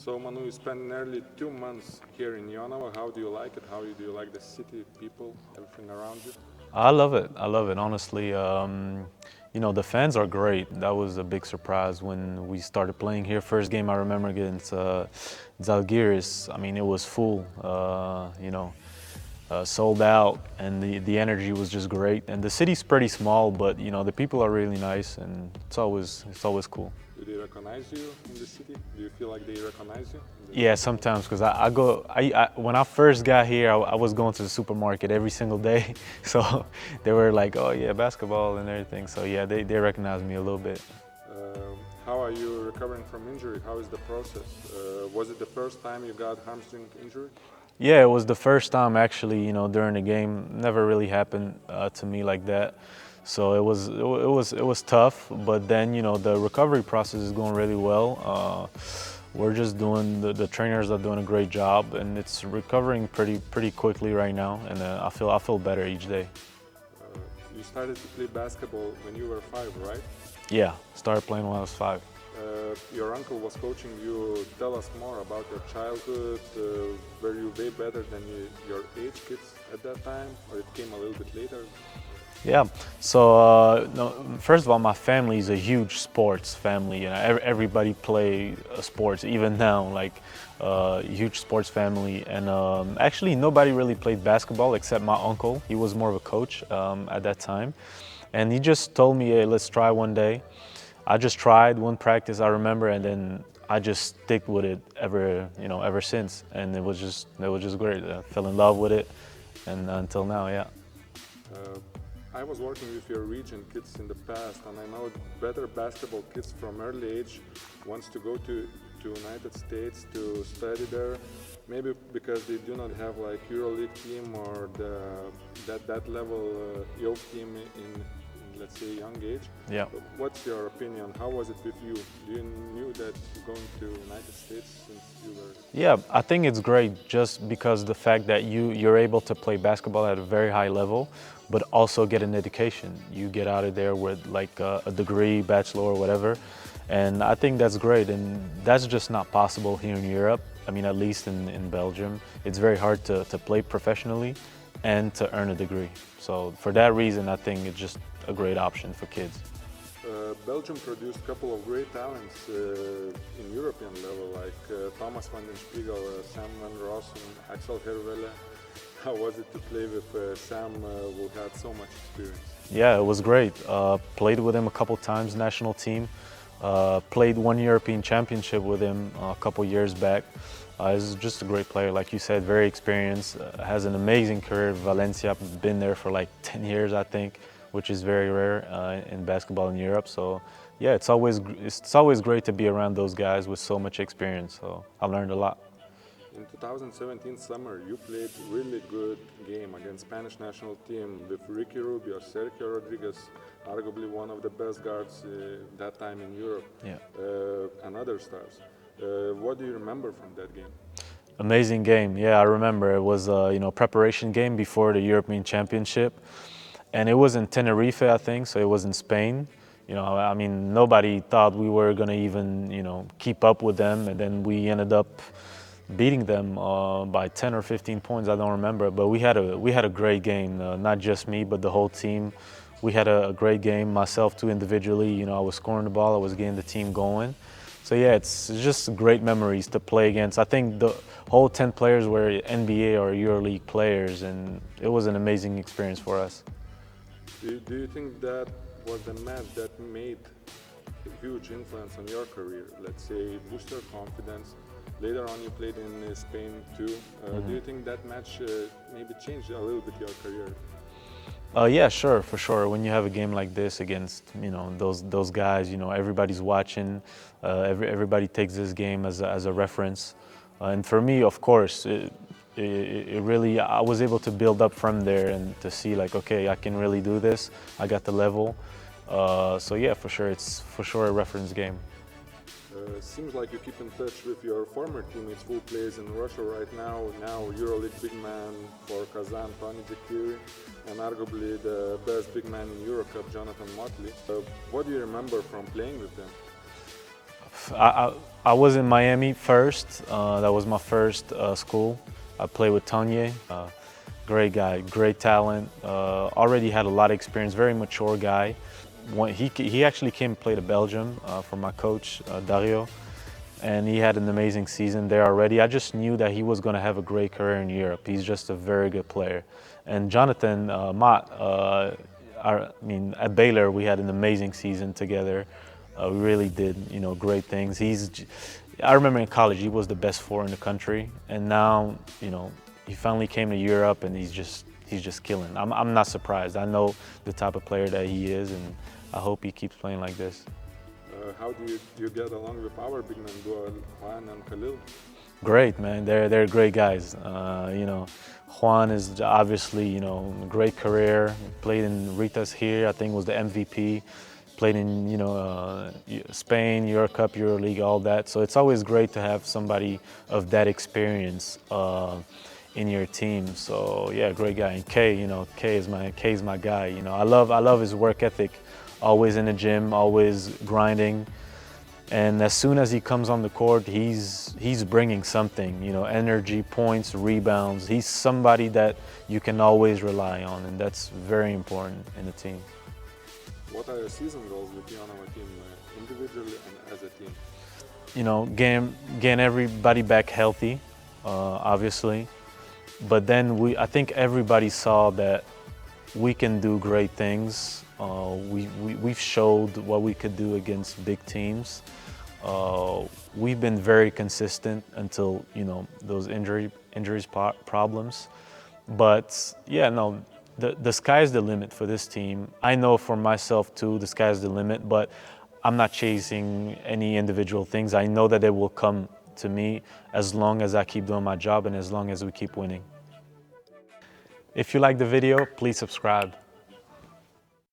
So Manu, you spent nearly 2 months here in Ionava. How do you like it? How do you like the city, people, everything around you? I love it. I love it, honestly. The fans are great. That was a big surprise when we started playing here. First game I remember against Zalgiris. I mean, it was full, sold out, and the energy was just great. And the city's pretty small, but the people are really nice, and it's always cool. Do they recognize you in the city? Do you feel like they recognize you? Yeah, sometimes, because when I first got here, I was going to the supermarket every single day, so they were like, oh yeah, basketball and everything. So yeah, they recognize me a little bit. How are you recovering from injury? How is the process? Was it the first time you got hamstring injury? Yeah, it was the first time actually, during the game. Never really happened to me like that. So it was tough, but then the recovery process is going really well. We're just doing the trainers are doing a great job, and it's recovering pretty quickly right now. And I feel better each day. You started to play basketball when you were 5, right? Yeah, started playing when I was 5. Your uncle was coaching you. Tell us more about your childhood. Were you way better than your age kids at that time, or it came a little bit later? Yeah. So no, first of all, my family is a huge sports family. Everybody play sports, even now, like huge sports family. And actually, nobody really played basketball except my uncle. He was more of a coach at that time, and he just told me, "Hey, let's try one day." I just tried one practice, I remember, and then I just stick with it ever since. And it was just great. I fell in love with it, and until now, yeah. I was working with your region kids in the past, and I know better basketball kids from early age wants to go to United States to study there, maybe because they do not have like EuroLeague team or that level youth team in let's say young age. Yeah. What's your opinion? How was it with you? You knew that you're going to United States since you were... Yeah, I think it's great just because the fact that you're able to play basketball at a very high level, but also get an education. You get out of there with like a degree, bachelor or whatever, and I think that's great, and that's just not possible here in Europe. I mean, at least in Belgium, it's very hard to play professionally and to earn a degree. So for that reason, I think it's just a great option for kids. Belgium produced a couple of great talents in European level, like Thomas van den Spiegel, Sam van Rossum, Axel Hervelle. How was it to play with Sam, who had so much experience? Yeah, it was great. Played with him a couple times, national team. Played one European championship with him a couple years back. He's just a great player, like you said, very experienced, has an amazing career. Valencia, been there for like 10 years, I think, which is very rare in basketball in Europe. So yeah, it's always great to be around those guys with so much experience. So I learned a lot. In 2017 summer, you played really good game against Spanish national team with Ricky Rubio, Sergio Rodriguez, arguably one of the best guards that time in Europe, Yeah. and other stars. What do you remember from that game? Amazing game. Yeah, I remember. It was preparation game before the European Championship, and it was in Tenerife, I think. So it was in Spain. I mean, nobody thought we were gonna even keep up with them, and then we ended up beating them by 10 or 15 points. I don't remember, but we had a great game. Not just me, but the whole team. We had a great game. Myself too, individually. I was scoring the ball. I was getting the team going. So yeah, it's just great memories to play against. I think the whole 10 players were NBA or EuroLeague players, and it was an amazing experience for us. Do you think that was the match that made a huge influence on your career? Let's say boost your confidence. Later on, you played in Spain too. Do you think that match maybe changed a little bit your career? Yeah, sure, for sure. When you have a game like this against those guys, everybody's watching. Everybody takes this game as a reference, and for me, of course, it really I was able to build up from there and to see like, okay, I can really do this. I got the level. So yeah, for sure, it's for sure a reference game. Seems like you keep in touch with your former teammates who plays in Russia right now. Now EuroLeague big man for Kazan, Tony JaKarr, and arguably the best big man in Eurocup, Jonathan Motley. What do you remember from playing with them? I was in Miami first. That was my first school. I played with Tony. Great guy, great talent. Already had a lot of experience. Very mature guy. He actually came and played at Belgium for my coach Dario, and he had an amazing season there already. I just knew that he was going to have a great career in Europe. He's just a very good player. And Jonathan Mott, at Baylor, we had an amazing season together. We really did, great things. I remember in college, he was the best forward in the country, and now, he finally came to Europe, and he's just killing. I'm not surprised. I know the type of player that he is, and I hope he keeps playing like this. How do you get along with our big men, Juan and Khalil? Great, man. They're great guys. Juan is obviously, great career. Played in Ritas here. I think was the MVP. Played in, Spain, Euro Cup, Euro League, all that. So it's always great to have somebody of that experience in your team. So yeah, great guy. And K is my guy. I love his work ethic. Always in the gym, always grinding. And as soon as he comes on the court, he's bringing something, energy, points, rebounds. He's somebody that you can always rely on, and that's very important in the team. What are your season goals with you on our team, individually and as a team? Getting everybody back healthy, obviously. But then I think everybody saw that we can do great things. We've showed what we could do against big teams. We've been very consistent until those injuries problems. But yeah, no, the sky's the limit for this team. I know for myself too, the sky's the limit. But I'm not chasing any individual things. I know that it will come to me as long as I keep doing my job and as long as we keep winning. If you like the video, please subscribe.